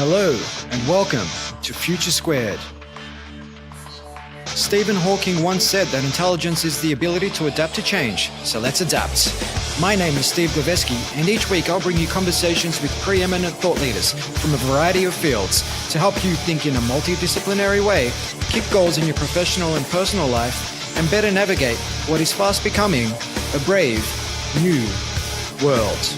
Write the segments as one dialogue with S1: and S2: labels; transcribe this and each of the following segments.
S1: Hello and welcome to Future Squared. Stephen Hawking once said that intelligence is the ability to adapt to change, so let's adapt. My name is Steve Glaveski, and each week I'll bring you conversations with preeminent thought leaders from a variety of fields to help you think in a multidisciplinary way, keep goals in your professional and personal life, and better navigate what is fast becoming a brave new world.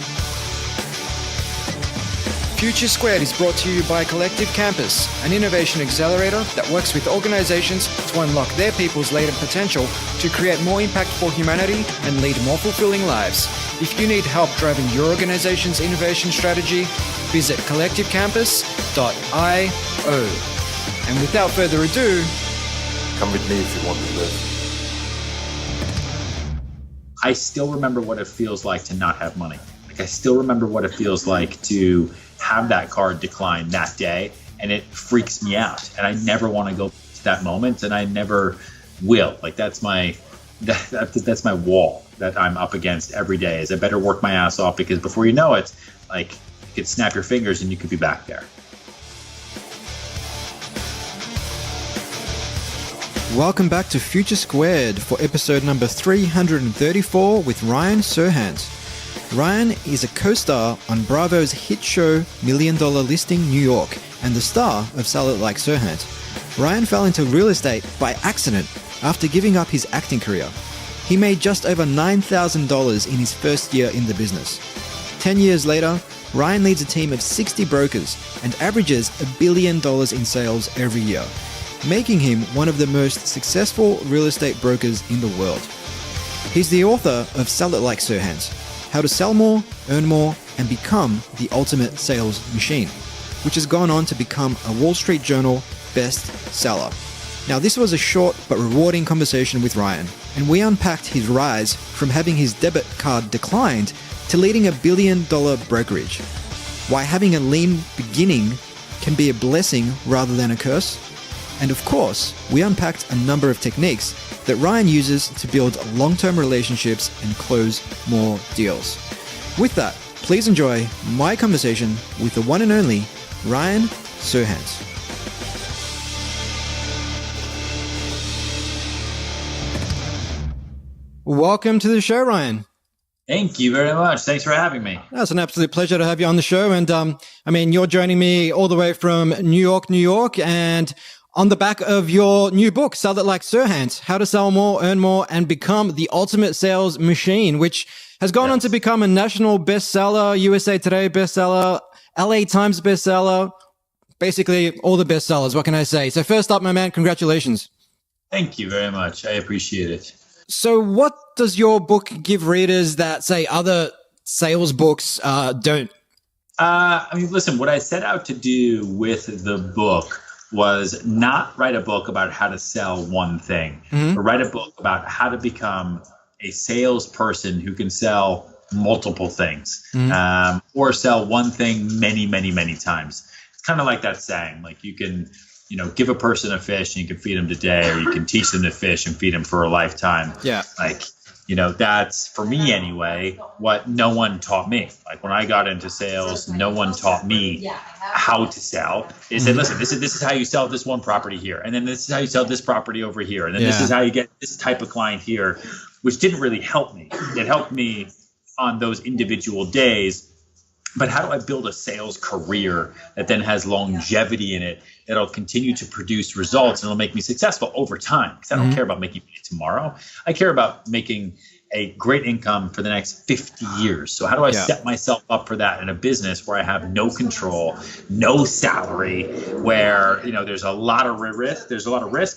S1: Future Squared is brought to you by Collective Campus, an innovation accelerator that works with organizations to unlock their people's latent potential to create more impact for humanity and lead more fulfilling lives. If you need help driving your organization's innovation strategy, visit collectivecampus.io. And without further ado,
S2: come with me if you want to live.
S3: I still remember what it feels like to not have money. I still remember what it feels like to have that card decline that day, and it freaks me out. And I never want to go to that moment, and I never will. That's my wall that I'm up against every day. Is I better work my ass off, because before you know it, you could snap your fingers and you could be back there.
S1: Welcome back to Future Squared for episode number 334 with Ryan Serhant. Ryan is a co-star on Bravo's hit show $1 Million Listing New York and the star of Sell It Like Serhant. Ryan fell into real estate by accident after giving up his acting career. He made just over $9,000 in his first year in the business. 10 years later, Ryan leads a team of 60 brokers and averages $1 billion in sales every year, making him one of the most successful real estate brokers in the world. He's the author of Sell It Like Serhant: How to Sell More, Earn More, and Become the Ultimate Sales Machine, which has gone on to become a Wall Street Journal bestseller. Now, this was a short but rewarding conversation with Ryan, and we unpacked his rise from having his debit card declined to leading $1 billion brokerage, why having a lean beginning can be a blessing rather than a curse, and of course, we unpacked a number of techniques that Ryan uses to build long-term relationships and close more deals. With that, please enjoy my conversation with the one and only Ryan Serhant. Welcome to the show, Ryan.
S3: Thank you very much. Thanks for having me.
S1: It's an absolute pleasure to have you on the show. And you're joining me all the way from New York, and on the back of your new book, Sell It Like Serhant: How to Sell More, Earn More, and Become the Ultimate Sales Machine, which has gone on to become a national bestseller, USA Today bestseller, LA Times bestseller, basically all the bestsellers. What can I say? So first up, my man, congratulations.
S3: Thank you very much. I appreciate it.
S1: So what does your book give readers that, say, other sales books don't?
S3: Listen, what I set out to do with the book was not write a book about how to sell one thing, but write a book about how to become a salesperson who can sell multiple things, or sell one thing many, many, many times. It's kind of like that saying, you can, give a person a fish and you can feed them today, or you can teach them to fish and feed them for a lifetime. Yeah. That's, for me anyway, what no one taught me. When I got into sales, no one taught me how to sell. They said, listen, this is how you sell this one property here. And then this is how you sell this property over here. And then this is how you get this type of client here, which didn't really help me. It helped me on those individual days. But how do I build a sales career that then has longevity in it, that'll continue to produce results and it'll make me successful over time? Because I don't care about making money tomorrow. I care about making a great income for the next 50 years. So how do I set myself up for that in a business where I have no control, no salary, where, there's a lot of risk,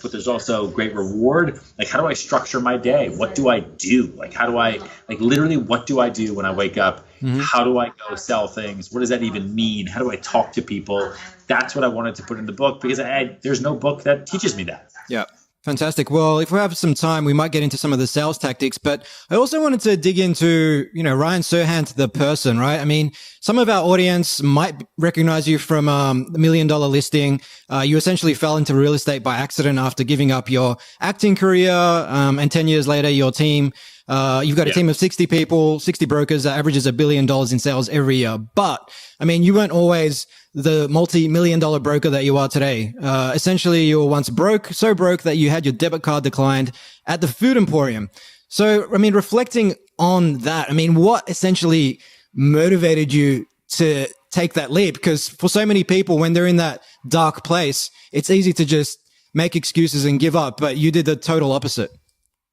S3: but there's also great reward? How do I structure my day? What do I do? How do I, literally, what do I do when I wake up? How do I go sell things? What does that even mean? How do I talk to people? That's what I wanted to put in the book, because there's no book that teaches me that.
S1: Yeah. Fantastic. Well, if we have some time, we might get into some of the sales tactics, but I also wanted to dig into, Ryan Serhant, the person, right? Some of our audience might recognize you from the $1 Million Listing. You essentially fell into real estate by accident after giving up your acting career. And 10 years later, your team You've got a team of 60 people, 60 brokers that averages $1 billion in sales every year. But I mean, you weren't always the multi-million dollar broker that you are today. Essentially, you were once broke, so broke that you had your debit card declined at the food emporium. So, I mean, reflecting on that, I mean, what essentially motivated you to take that leap? Because for so many people, when they're in that dark place, it's easy to just make excuses and give up, but you did the total opposite.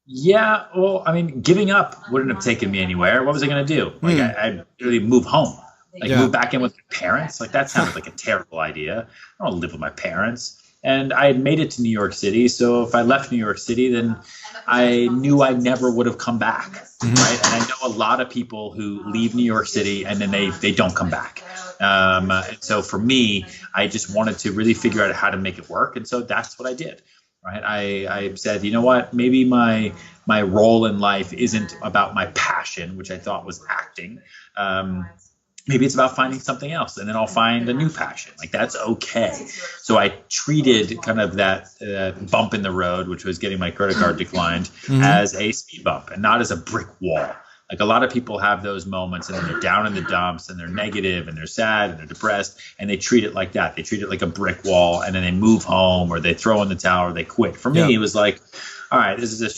S3: Yeah, well, I mean, giving up wouldn't have taken me anywhere. What was I going to do? Like, I'd really move home, move back in with my parents. Like, that sounded like a terrible idea. I don't want to live with my parents. And I had made it to New York City. So if I left New York City, then I knew I never would have come back. Right. And I know a lot of people who leave New York City and then they don't come back. And so for me, I just wanted to really figure out how to make it work. And so that's what I did. Right. I said, you know what, maybe my role in life isn't about my passion, which I thought was acting. Maybe it's about finding something else, and then I'll find a new passion. Like, that's okay. So I treated kind of that bump in the road, which was getting my credit card declined, as a speed bump and not as a brick wall. Like, a lot of people have those moments and then they're down in the dumps and they're negative and they're sad and they're depressed, and they treat it like that. They treat it like a brick wall, and then they move home or they throw in the towel or they quit. For me, it was like, all right, this is a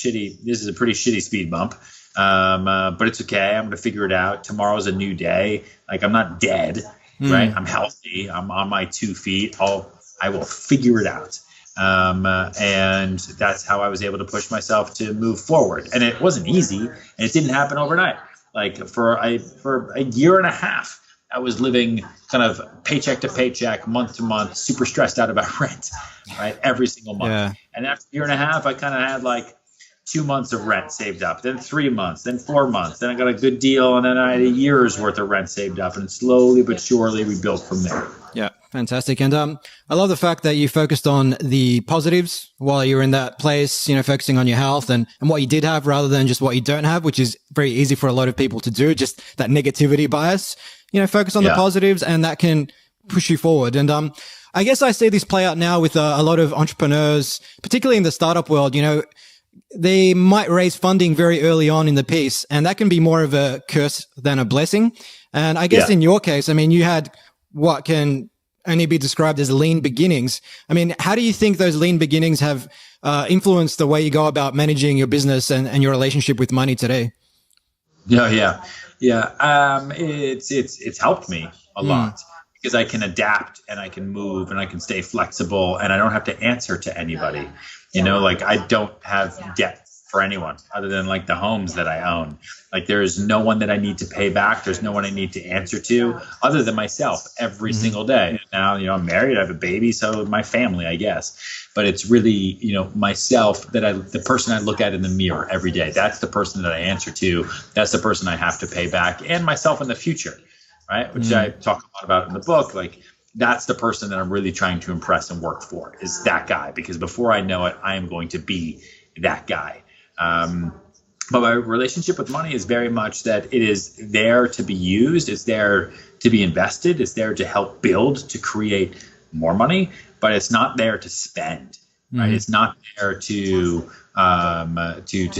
S3: pretty shitty speed bump. But it's okay. I'm going to figure it out. Tomorrow's a new day. Like, I'm not dead, right? I'm healthy. I'm on my 2 feet. I will figure it out. And that's how I was able to push myself to move forward. And it wasn't easy, and it didn't happen overnight. Like, for a year and a half, I was living kind of paycheck to paycheck, month to month, super stressed out about rent, right? Every single month. Yeah. And after a year and a half, I kind of had like 2 months of rent saved up, then 3 months, then 4 months. Then I got a good deal, and then I had a year's worth of rent saved up. And slowly but surely, we built from there.
S1: Yeah, fantastic. And I love the fact that you focused on the positives while you were in that place, you know, focusing on your health and what you did have rather than just what you don't have, which is very easy for a lot of people to do, just that negativity bias. You know, focus on the positives, and that can push you forward. And I guess I see this play out now with a lot of entrepreneurs, particularly in the startup world. You know, they might raise funding very early on in the piece, and that can be more of a curse than a blessing. And I guess in your case, I mean, you had what can only be described as lean beginnings. I mean, how do you think those lean beginnings have influenced the way you go about managing your business and your relationship with money today?
S3: Yeah. It's helped me a lot, because I can adapt and I can move and I can stay flexible, and I don't have to answer to anybody. You know, like, I don't have debt for anyone other than like the homes that I own. Like, there is no one that I need to pay back. There's no one I need to answer to other than myself every single day. Now, you know, I'm married, I have a baby, so my family, I guess. But it's really, you know, myself, the person I look at in the mirror every day. That's the person that I answer to. That's the person I have to pay back, and myself in the future, right? Which I talk a lot about in the book. Like, that's the person that I'm really trying to impress and work for, is that guy, because before I know it, I am going to be that guy. But my relationship with money is very much that it is there to be used. It's there to be invested. It's there to help build, to create more money, but it's not there to spend, right? It's not there to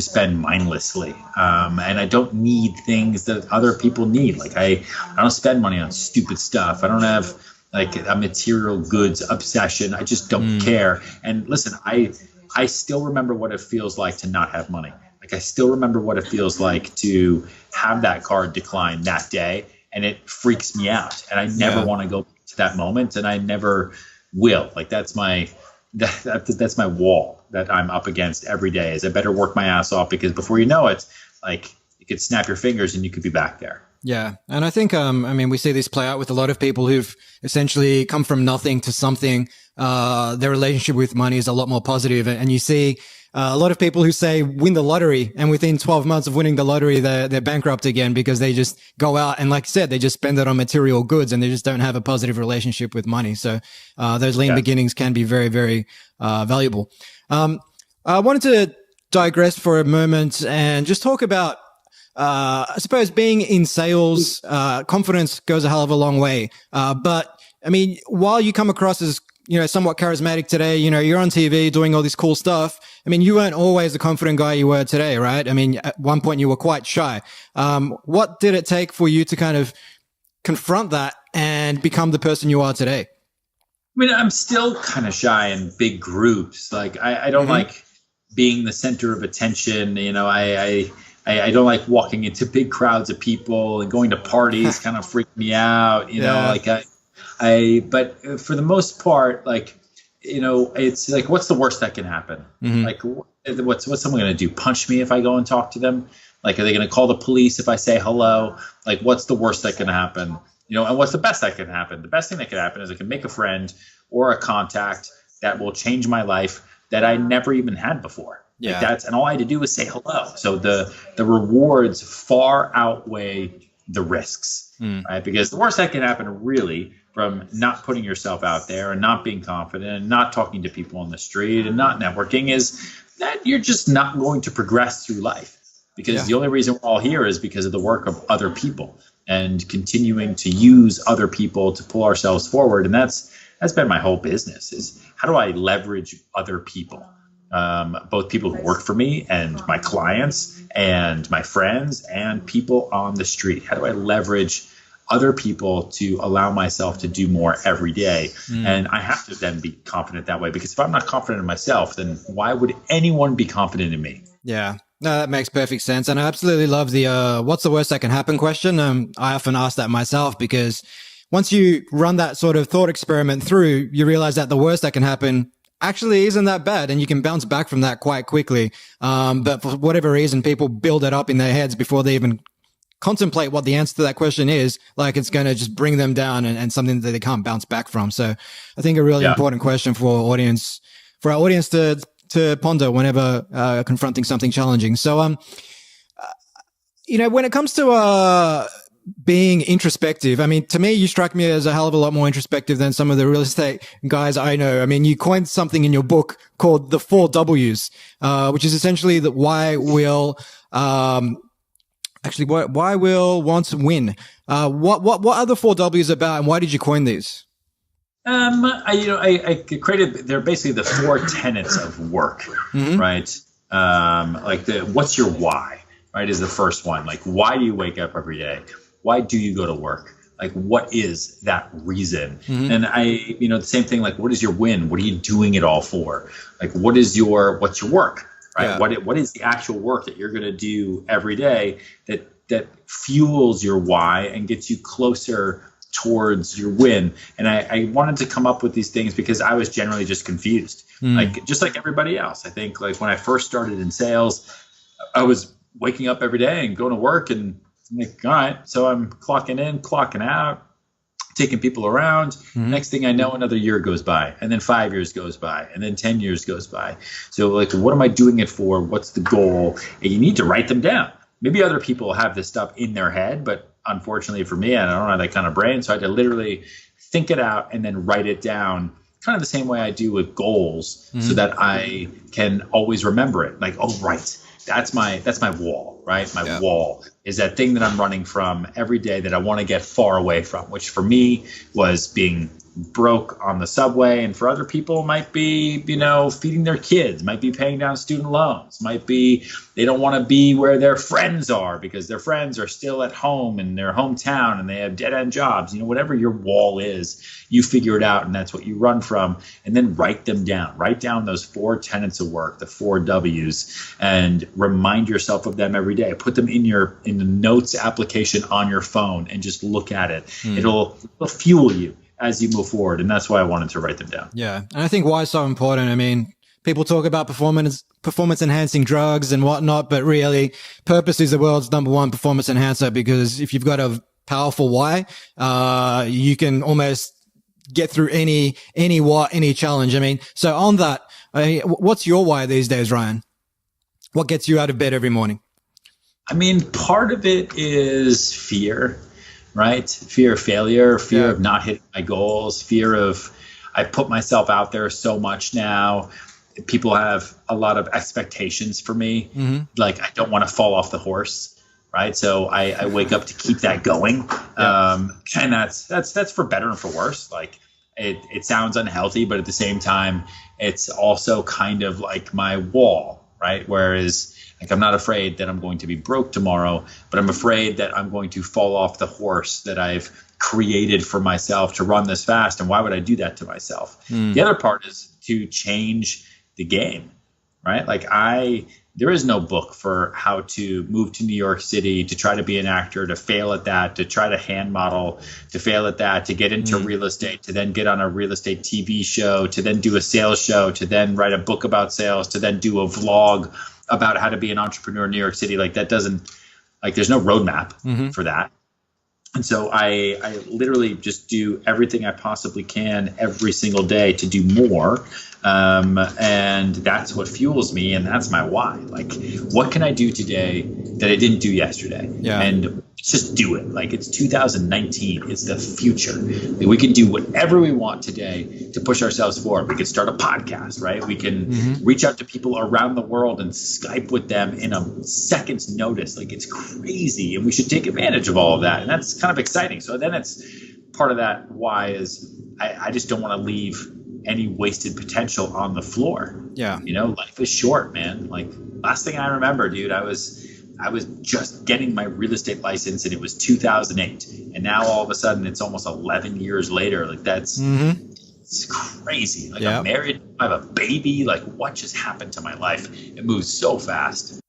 S3: spend mindlessly. And I don't need things that other people need. Like, I don't spend money on stupid stuff. I don't have like a material goods obsession. I just don't care. And listen, I still remember what it feels like to not have money. Like, I still remember what it feels like to have that card decline that day, and it freaks me out. And I never want to go to that moment, and I never will. Like, that's my wall that I'm up against every day, is I better work my ass off, because before you know it, like, you could snap your fingers and you could be back there.
S1: Yeah. And I think, I mean, we see this play out with a lot of people who've essentially come from nothing to something. Their relationship with money is a lot more positive. And you see a lot of people who say win the lottery, and within 12 months of winning the lottery, they're bankrupt again, because they just go out and, like I said, they just spend it on material goods, and they just don't have a positive relationship with money. So, those lean beginnings can be very, very, valuable. I wanted to digress for a moment and just talk about, I suppose being in sales, confidence goes a hell of a long way. But I mean, while you come across as somewhat charismatic today. You're on TV doing all this cool stuff. I mean, you weren't always the confident guy you were today, right? I mean, at one point you were quite shy. What did it take for you to kind of confront that and become the person you are today?
S3: I mean, I'm still kind of shy in big groups. Like I don't like being the center of attention. I don't like walking into big crowds of people, and going to parties kind of freak me out. But for the most part, it's like, what's the worst that can happen? Like, what's someone going to do? Punch me if I go and talk to them? Like, are they going to call the police if I say hello? Like, what's the worst that can happen? And what's the best that can happen? The best thing that can happen is I can make a friend or a contact that will change my life that I never even had before.
S1: Yeah.
S3: And all I had to do was say hello. So the rewards far outweigh the risks, right? Because the worst that can happen really from not putting yourself out there and not being confident and not talking to people on the street and not networking is that you're just not going to progress through life. Because the only reason we're all here is because of the work of other people and continuing to use other people to pull ourselves forward. And that's been my whole business, is how do I leverage other people, both people who work for me and my clients and my friends and people on the street. How do I leverage other people to allow myself to do more every day? And I have to then be confident that way, because if I'm not confident in myself, then why would anyone be confident in me?
S1: Yeah. No, that makes perfect sense. And I absolutely love the what's the worst that can happen question. I often ask that myself, because once you run that sort of thought experiment through, you realize that the worst that can happen actually isn't that bad, and you can bounce back from that quite quickly. But for whatever reason, people build it up in their heads before they even contemplate what the answer to that question is, like it's going to just bring them down and something that they can't bounce back from. So I think a really important question for our audience to ponder whenever confronting something challenging. So, when it comes to being introspective, I mean, to me, you strike me as a hell of a lot more introspective than some of the real estate guys I know. I mean, you coined something in your book called the 4 W's, which is essentially that why will wants win. What are the 4 W's about, and why did you coin these?
S3: I created, they're basically the 4 tenets of work, right? What's your why, right, is the first one. Like, why do you wake up every day? Why do you go to work? Like, what is that reason? And the same thing, like, what is your win? What are you doing it all for? Like, what's your work, right? Yeah. What is the actual work that you're going to do every day that fuels your why and gets you closer towards your win? And I wanted to come up with these things because I was generally just confused, just like everybody else. I think, like, when I first started in sales, I was waking up every day and going to work, and I'm like, all right, so I'm clocking in, clocking out, taking people around. Next thing I know, another year goes by, and then 5 years goes by, and then 10 years goes by. So, like, what am I doing it for? What's the goal? And you need to write them down. Maybe other people have this stuff in their head, but unfortunately for me, I don't have that kind of brain. So I had to literally think it out and then write it down, kind of the same way I do with goals, so that I can always remember it. Like, oh, right, that's my wall, right? My wall is that thing that I'm running from every day that I want to get far away from, which for me was being broke on the subway, and for other people might be, feeding their kids, might be paying down student loans, might be they don't want to be where their friends are because their friends are still at home in their hometown and they have dead-end jobs. Whatever your wall is, you figure it out, and that's what you run from. And then write them down. Write down those 4 tenets of work, the 4 W's, and remind yourself of them every day. Put them in the notes application on your phone and just look at it. It'll fuel you as you move forward. And that's why I wanted to write them down. Yeah.
S1: And I think why is so important. I mean, people talk about performance enhancing drugs and whatnot, but really purpose is the world's #1 performance enhancer, because if you've got a powerful why, you can almost get through any challenge. I mean, so on that, what's your why these days, Ryan? What gets you out of bed every morning?
S3: I mean, part of it is fear, right? Fear of failure, fear of not hitting my goals, fear of I put myself out there so much now. People have a lot of expectations for me. Like, I don't want to fall off the horse, right? So I wake up to keep that going. And that's for better and for worse. Like, it sounds unhealthy, but at the same time, it's also kind of like my wall, right? Whereas like I'm not afraid that I'm going to be broke tomorrow, but I'm afraid that I'm going to fall off the horse that I've created for myself to run this fast. And why would I do that to myself? The other part is to change the game, right? Like there is no book for how to move to New York City, to try to be an actor, to fail at that, to try to hand model, to fail at that, to get into real estate, to then get on a real estate TV show, to then do a sales show, to then write a book about sales, to then do a vlog about how to be an entrepreneur in New York City. Like that doesn't, like there's no roadmap for that. And so I literally just do everything I possibly can every single day to do more. And that's what fuels me. And that's my why. Like, what can I do today that I didn't do yesterday? Yeah. And just do it. Like, it's 2019. It's the future. Like, we can do whatever we want today to push ourselves forward. We can start a podcast, right? We can reach out to people around the world and Skype with them in a second's notice. Like, it's crazy. And we should take advantage of all of that. And that's kind of exciting. So then it's part of that why is I just don't want to leave any wasted potential on the floor. Yeah. You know, life is short, man. Like, last thing I remember, dude, I was just getting my real estate license and it was 2008. And now all of a sudden it's almost 11 years later. Like that's it's crazy. Like I'm married, I have a baby. Like what just happened to my life? It moves so fast.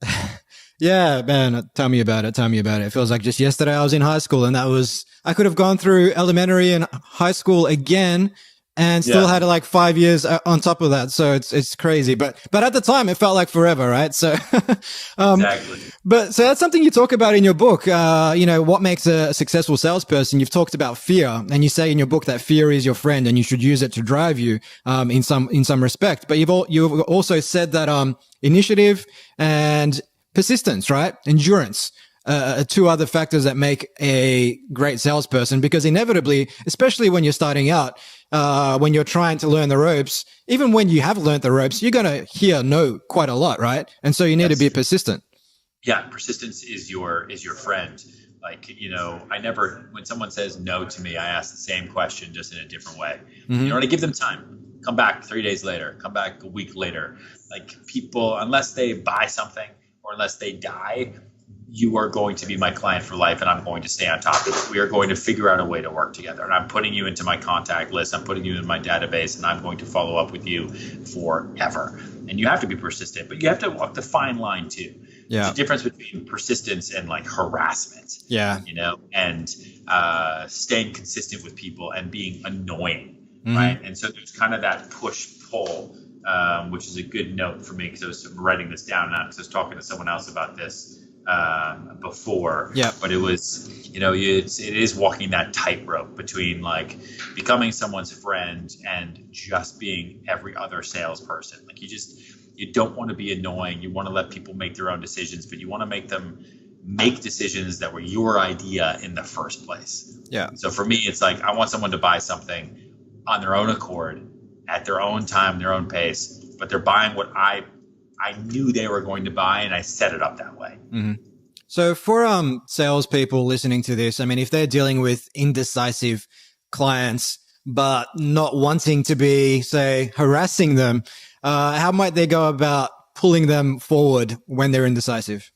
S1: Yeah, man. Tell me about it. It feels like just yesterday I was in high school and I could have gone through elementary and high school again and still had like 5 years on top of that. So it's crazy. But at the time it felt like forever, right? So,
S3: exactly.
S1: But so that's something you talk about in your book. You know, what makes a successful salesperson? You've talked about fear and you say in your book that fear is your friend and you should use it to drive you, in some respect. But you've also said that, initiative and persistence, right? Endurance. Two other factors that make a great salesperson, because inevitably, especially when you're starting out, when you're trying to learn the ropes, even when you have learned the ropes, you're going to hear no quite a lot, right? And so you need to be persistent.
S3: Yeah. Persistence is your friend. Like, you know, when someone says no to me, I ask the same question, just in a different way. You know, to give them time. Come back 3 days later, come back a week later. Like people, unless they buy something or unless they die, you are going to be my client for life and I'm going to stay on top of it. We are going to figure out a way to work together. And I'm putting you into my contact list. I'm putting you in my database and I'm going to follow up with you forever. And you have to be persistent, but you have to walk the fine line too. Yeah. There's a difference between persistence and like harassment. Yeah. You know, and staying consistent with people and being annoying. Right. And so there's kind of that push-pull, which is a good note for me because I was writing this down now because I was talking to someone else about this before. Yeah. But it was, you know, it is walking that tightrope between like becoming someone's friend and just being every other salesperson. Like you don't want to be annoying. You want to let people make their own decisions, but you want to make them make decisions that were your idea in the first place. Yeah. So for me, it's like I want someone to buy something on their own accord, at their own time, their own pace, but they're buying what I knew they were going to buy, and I set it up that way.
S1: So for salespeople listening to this, I mean, if they're dealing with indecisive clients, but not wanting to be, say, harassing them, how might they go about pulling them forward when they're indecisive?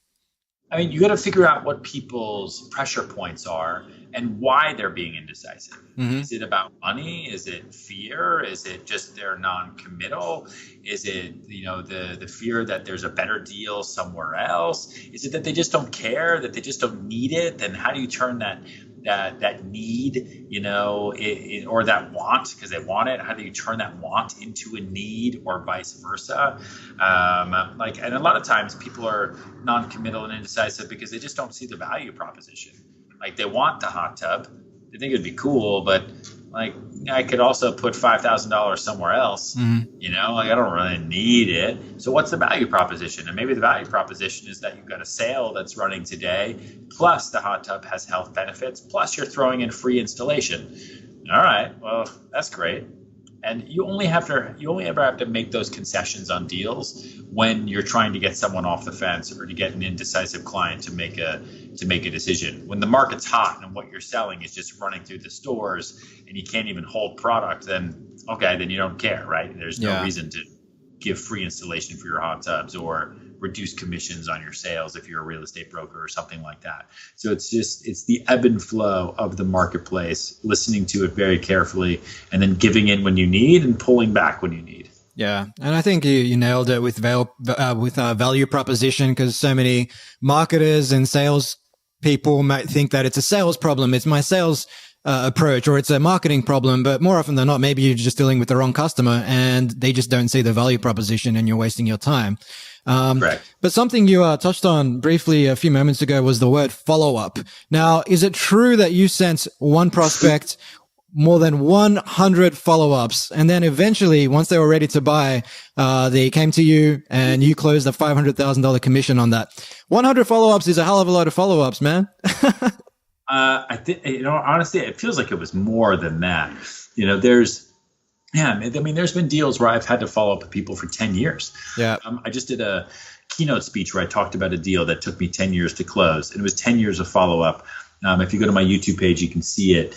S3: I mean, you got to figure out what people's pressure points are and why they're being indecisive. Is it about money? Is it fear? Is it just they're non-committal? Is it, you know, the fear that there's a better deal somewhere else? Is it that they just don't care, that they just don't need it? Then how do you turn that need, you know, or that want, because they want it, how do you turn that want into a need, or vice versa? And a lot of times people are non-committal and indecisive because they just don't see the value proposition. Like they want the hot tub, they think it'd be cool, but like I could also put $5,000 somewhere else. You know, like I don't really need it. So what's the value proposition? And maybe the value proposition is that you've got a sale that's running today, plus the hot tub has health benefits, plus you're throwing in free installation. All right, well, that's great. And you only ever have to make those concessions on deals when you're trying to get someone off the fence or to get an indecisive client to make a decision. When the market's hot and what you're selling is just running through the stores and you can't even hold product, then you don't care, right? There's no reason to give free installation for your hot tubs or reduce commissions on your sales if you're a real estate broker or something like that. So it's the ebb and flow of the marketplace, listening to it very carefully and then giving in when you need and pulling back when you need.
S1: Yeah. And I think you nailed it with value proposition, because so many marketers and sales people might think that it's a sales problem. It's my sales approach, or it's a marketing problem, but more often than not, maybe you're just dealing with the wrong customer and they just don't see the value proposition and you're wasting your time.
S3: Correct.
S1: But something you touched on briefly a few moments ago was the word follow-up. Now, is it true that you sent one prospect more than 100 follow-ups, and then eventually, once they were ready to buy, they came to you and you closed a $500,000 commission on that? 100 follow-ups is a hell of a lot of follow-ups, man.
S3: I think, honestly, it feels like it was more than that. There's been deals where I've had to follow up with people for 10 years.
S1: Yeah.
S3: I just did a keynote speech where I talked about a deal that took me 10 years to close, and it was 10 years of follow-up. If you go to my YouTube page, you can see it.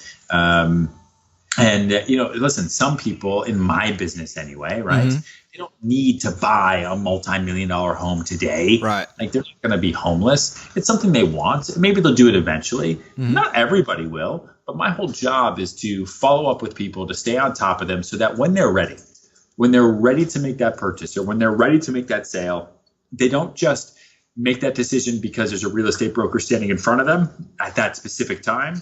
S3: Listen, some people in my business anyway, right? Mm-hmm. They don't need to buy a multi-million-dollar home today.
S1: Right.
S3: Like, they're not going to be homeless. It's something they want. Maybe they'll do it eventually. Mm-hmm. Not everybody will. But my whole job is to follow up with people, to stay on top of them so that when they're ready to make that purchase or when they're ready to make that sale, they don't just make that decision because there's a real estate broker standing in front of them at that specific time.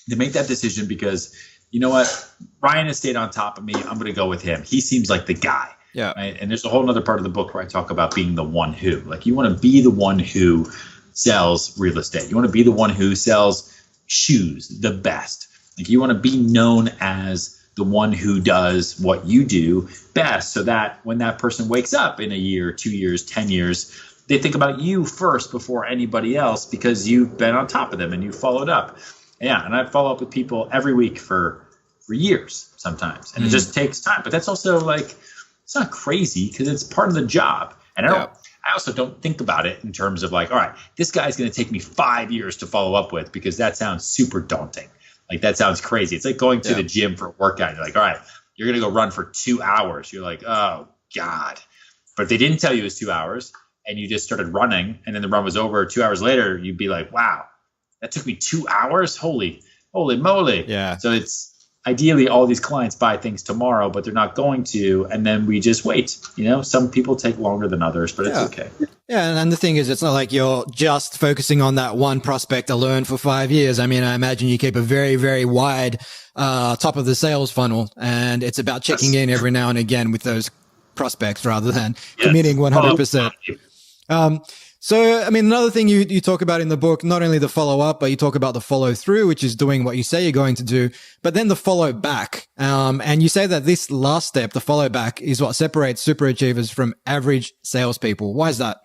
S3: They make that decision because, you know what, Ryan has stayed on top of me. I'm going to go with him. He seems like the guy.
S1: Yeah.
S3: Right? And there's a whole other part of the book where I talk about being the one who. Like, you want to be the one who sells real estate. You want to be the one who sells shoes the best. Like, you want to be known as the one who does what you do best, so that when that person wakes up in a year, 2 years, 10 years, they think about you first before anybody else because you've been on top of them and you followed up. Yeah, and I follow up with people every week for years sometimes, and it just takes time. But that's also, like, it's not crazy because it's part of the job. And I also don't think about it in terms of like, all right, this guy's going to take me 5 years to follow up with, because that sounds super daunting. Like, that sounds crazy. It's like going to the gym for a workout. You're like, all right, you're going to go run for 2 hours. You're like, oh God. But if they didn't tell you it was 2 hours and you just started running and then the run was over 2 hours later, you'd be like, wow, that took me 2 hours. Holy moly.
S1: Yeah.
S3: So it's, ideally, all these clients buy things tomorrow, but they're not going to, and then we just wait. Some people take longer than others, but it's okay.
S1: Yeah, and the thing is, it's not like you're just focusing on that one prospect alone for 5 years. I mean, I imagine you keep a very, very wide top of the sales funnel, and it's about checking in every now and again with those prospects rather than committing 100%. So, I mean, another thing you talk about in the book, not only the follow up, but you talk about the follow through, which is doing what you say you're going to do, but then the follow back. And you say that this last step, the follow back, is what separates super achievers from average salespeople. Why is that?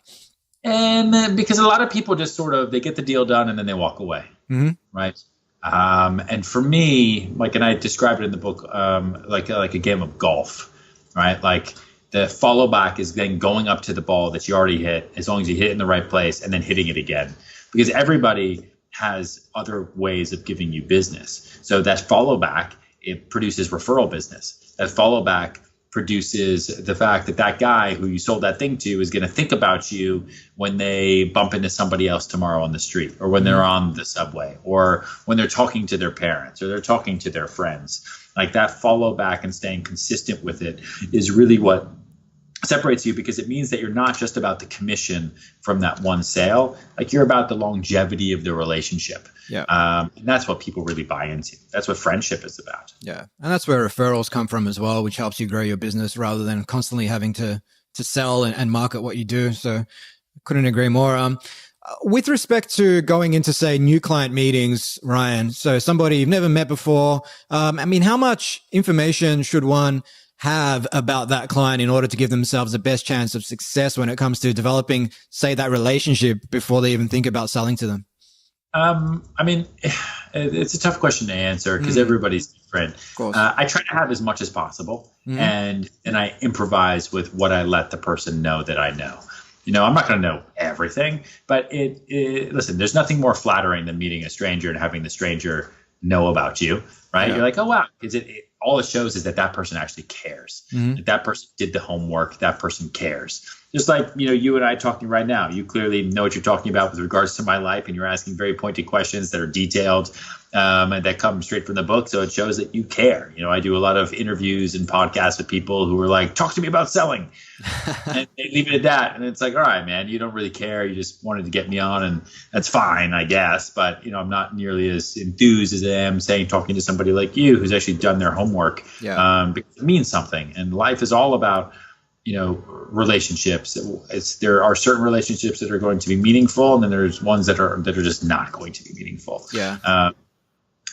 S3: And because a lot of people just they get the deal done and then they walk away. Mm-hmm. Right. And for me, like, and I described it in the book, like a game of golf, right? Like, the follow back is then going up to the ball that you already hit, as long as you hit it in the right place, and then hitting it again. Because everybody has other ways of giving you business. So that follow back, it produces referral business. That follow back produces the fact that that guy who you sold that thing to is going to think about you when they bump into somebody else tomorrow on the street, or when they're on the subway, or when they're talking to their parents, or they're talking to their friends. Like, that follow back and staying consistent with it is really what separates you, because it means that you're not just about the commission from that one sale. Like, you're about the longevity of the relationship.
S1: Yeah.
S3: And that's what people really buy into. That's what friendship is about.
S1: Yeah. And that's where referrals come from as well, which helps you grow your business rather than constantly having to sell and market what you do. So couldn't agree more. With respect to going into, say, new client meetings, Ryan, so somebody you've never met before, I mean, how much information should one have about that client in order to give themselves the best chance of success when it comes to developing, say, that relationship before they even think about selling to them?
S3: I mean, it's a tough question to answer because everybody's different. different.
S1: Of course.
S3: I try to have as much as possible, and I improvise with what I let the person know that I know. I'm not going to know everything, but listen, there's nothing more flattering than meeting a stranger and having the stranger know about you, right?
S1: Yeah.
S3: You're like, oh, wow. All it shows is that person actually cares. That person did the homework. That person cares. Just like, you and I talking right now, you clearly know what you're talking about with regards to my life, and you're asking very pointed questions that are detailed and that come straight from the book. So it shows that you care. I do a lot of interviews and podcasts with people who are like, talk to me about selling. And they leave it at that. And it's like, all right, man, you don't really care. You just wanted to get me on, and that's fine, I guess. But, I'm not nearly as enthused as I am talking to somebody like you who's actually done their homework.
S1: Yeah.
S3: Because it means something. And life is all about relationships. There are certain relationships that are going to be meaningful, and then there's ones that are just not going to be meaningful.
S1: Yeah.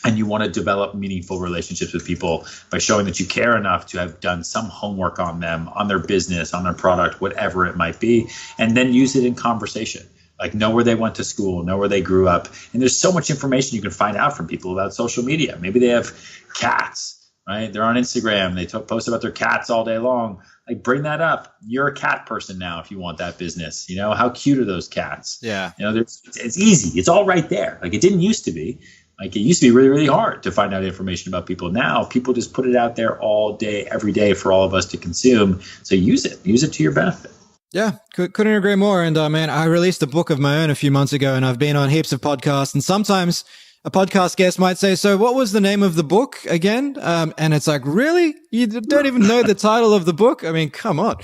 S3: And you want to develop meaningful relationships with people by showing that you care enough to have done some homework on them, on their business, on their product, whatever it might be, and then use it in conversation. Like, know where they went to school, know where they grew up. And there's so much information you can find out from people about social media. Maybe they have cats, right? They're on Instagram. They post about their cats all day long. Like, bring that up. You're a cat person now if you want that business. How cute are those cats?
S1: Yeah.
S3: It's easy. It's all right there. Like, it didn't used to be. Like, it used to be really, really hard to find out information about people. Now people just put it out there all day, every day for all of us to consume. So use it to your benefit.
S1: Yeah, couldn't agree more. And man, I released a book of my own a few months ago, and I've been on heaps of podcasts, and sometimes a podcast guest might say, so what was the name of the book again? And it's like, really? You don't even know the title of the book? I mean, come on.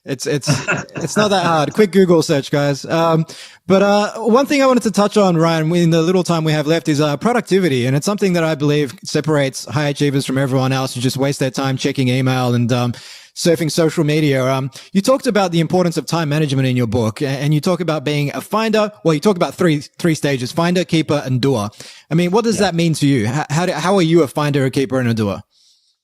S1: It's not that hard. Quick Google search, guys. But one thing I wanted to touch on, Ryan, in the little time we have left, is productivity. And it's something that I believe separates high achievers from everyone else who just waste their time checking email and surfing social media. You talked about the importance of time management in your book, and you talk about being a finder. Well, you talk about three stages: finder, keeper, and doer. I mean, what does that mean to you? How are you a finder, a keeper, and a doer?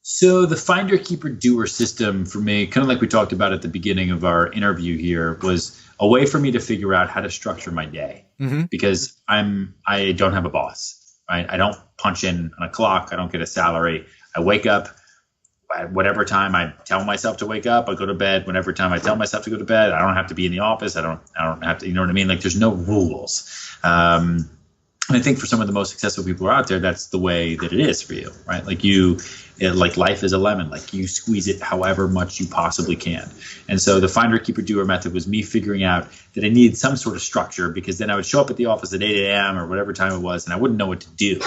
S3: So the finder, keeper, doer system for me, kind of like we talked about at the beginning of our interview here, was a way for me to figure out how to structure my day, because I don't have a boss, right? I don't punch in on a clock. I don't get a salary. I wake up at whatever time I tell myself to wake up. I go to bed whenever time I tell myself to go to bed. I don't have to be in the office. I don't have to, you know what I mean? Like, there's no rules. And I think for some of the most successful people who are out there, that's the way that it is for you, right? Like, like life is a lemon. Like, you squeeze it however much you possibly can. And so the finder, keeper, doer method was me figuring out that I needed some sort of structure, because then I would show up at the office at 8 a.m. or whatever time it was, and I wouldn't know what to do.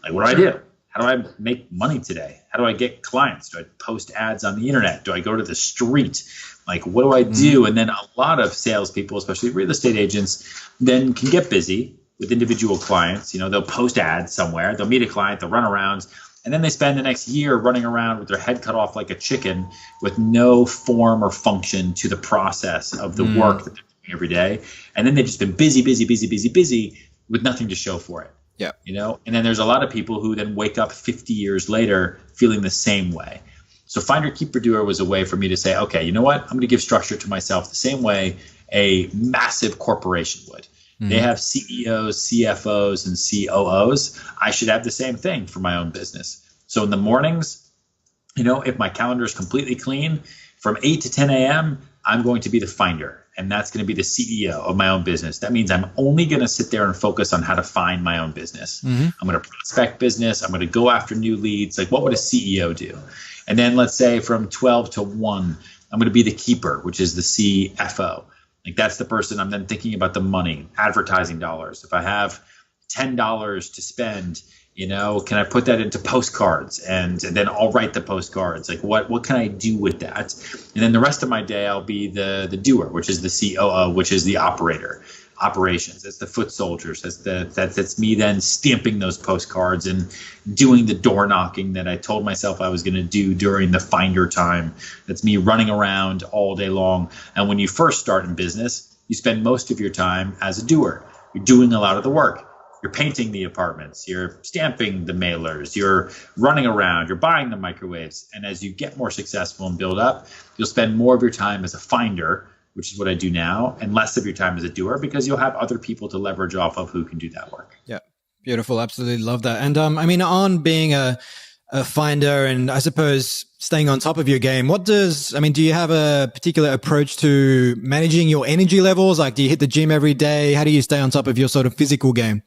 S3: Like, what do I do? How do I make money today? How do I get clients? Do I post ads on the internet? Do I go to the street? Like, what do I do? And then a lot of salespeople, especially real estate agents, then can get busy with individual clients. They'll post ads somewhere. They'll meet a client. They'll run around. And then they spend the next year running around with their head cut off like a chicken, with no form or function to the process of the work that they're doing every day. And then they've just been busy with nothing to show for it.
S1: Yeah.
S3: And then there's a lot of people who then wake up 50 years later feeling the same way. So finder, keeper, doer was a way for me to say, okay, you know what? I'm going to give structure to myself the same way a massive corporation would. They have CEOs, CFOs, and COOs. I should have the same thing for my own business. So in the mornings, if my calendar is completely clean, from 8 to 10 a.m., I'm going to be the finder, and that's going to be the CEO of my own business. That means I'm only going to sit there and focus on how to find my own business. I'm going to prospect business. I'm going to go after new leads. Like, what would a CEO do? And then let's say from 12 to 1, I'm going to be the keeper, which is the CFO. Like, that's the person I'm then thinking about the money, advertising dollars. If I have $10 to spend, can I put that into postcards? And then I'll write the postcards. Like, what can I do with that? And then the rest of my day, I'll be the doer, which is the COO, which is the operations. That's the foot soldiers. That's me then stamping those postcards and doing the door knocking that I told myself I was going to do during the finder time. That's me running around all day long. And when you first start in business, you spend most of your time as a doer. You're doing a lot of the work. You're painting the apartments, you're stamping the mailers, you're running around, you're buying the microwaves. And as you get more successful and build up, you'll spend more of your time as a finder, which is what I do now, and less of your time as a doer, because you'll have other people to leverage off of who can do that work.
S1: Yeah, beautiful. Absolutely love that. And on being a a finder and I suppose staying on top of your game, do you have a particular approach to managing your energy levels? Like, do you hit the gym every day? How do you stay on top of your sort of physical game?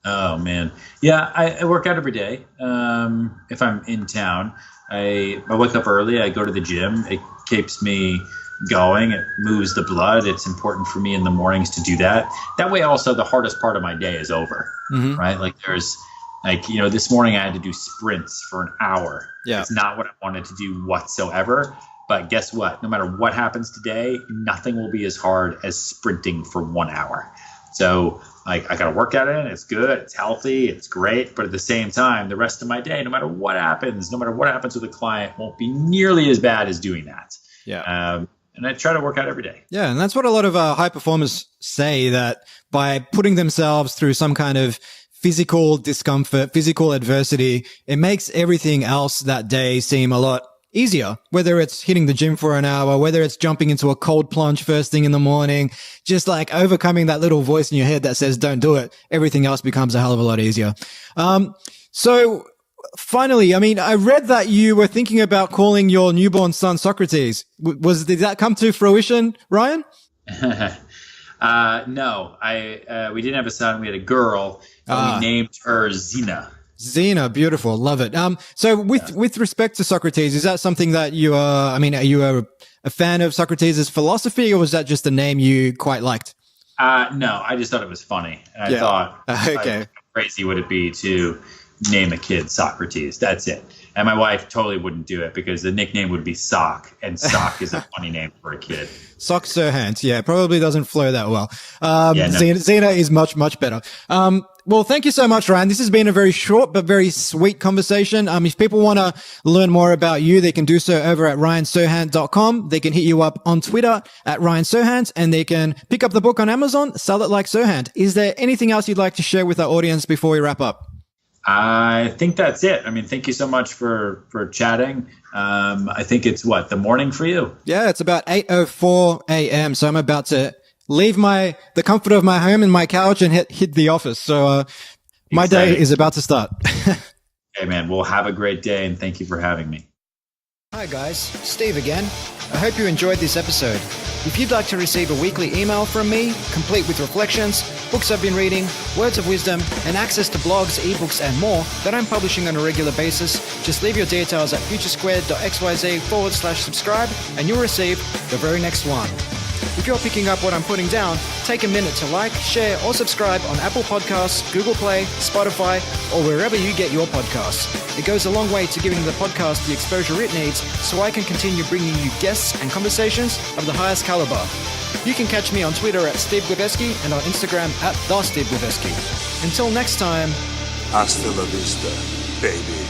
S3: Oh man. Yeah, I work out every day. If I'm in town, I wake up early, I go to the gym. It keeps me going. It moves the blood. It's important for me in the mornings to do that. That way also the hardest part of my day is over, right? Like this morning I had to do sprints for an hour. Yeah. It's not what I wanted to do whatsoever. But guess what? No matter what happens today, nothing will be as hard as sprinting for 1 hour. So I got to work at it. It's good. It's healthy. It's great. But at the same time, the rest of my day, no matter what happens with a client, won't be nearly as bad as doing that. Yeah. And I try to work out every day.
S1: Yeah. And that's what a lot of high performers say, that by putting themselves through some kind of physical discomfort, physical adversity, it makes everything else that day seem a lot easier, whether it's hitting the gym for an hour, whether it's jumping into a cold plunge first thing in the morning, just like overcoming that little voice in your head that says, don't do it. Everything else becomes a hell of a lot easier. So finally, I read that you were thinking about calling your newborn son Socrates. Did that come to fruition, Ryan?
S3: No, we didn't have a son. We had a girl. We named her Xena.
S1: Xena, beautiful. Love it. So with respect to Socrates, is that something that you are you a fan of Socrates' philosophy, or was that just a name you quite liked?
S3: No, I just thought it was funny. And I thought, how crazy would it be to name a kid Socrates? That's it. And my wife totally wouldn't do it because the nickname would be Sock, and Sock is a funny name for a kid.
S1: Sock Serhant, yeah, probably doesn't flow that well. Xena is much, much better. Well, thank you so much, Ryan. This has been a very short but very sweet conversation. If people want to learn more about you, they can do so over at ryanserhant.com. They can hit you up on Twitter at Ryan Serhant, and they can pick up the book on Amazon, Sell It Like Serhant. Is there anything else you'd like to share with our audience before we wrap up?
S3: I think that's it. Thank you so much for chatting. I think it's the morning for you?
S1: Yeah, it's about 8:04 a.m. So I'm about to leave the comfort of my home and my couch and hit the office. So my day is about to start.
S3: Hey man, well, have a great day, and thank you for having me.
S1: Hi guys, Steve again. I hope you enjoyed this episode. If you'd like to receive a weekly email from me, complete with reflections, books I've been reading, words of wisdom, and access to blogs, ebooks, and more that I'm publishing on a regular basis, just leave your details at futuresquared.xyz/subscribe and you'll receive the very next one. If you're picking up what I'm putting down, take a minute to like, share, or subscribe on Apple Podcasts, Google Play, Spotify, or wherever you get your podcasts. It goes a long way to giving the podcast the exposure it needs so I can continue bringing you guests and conversations of the highest caliber. You can catch me on Twitter at Steve Gwibeski and on Instagram at TheSteveGwibeski. Until next time.
S2: Hasta la vista, baby.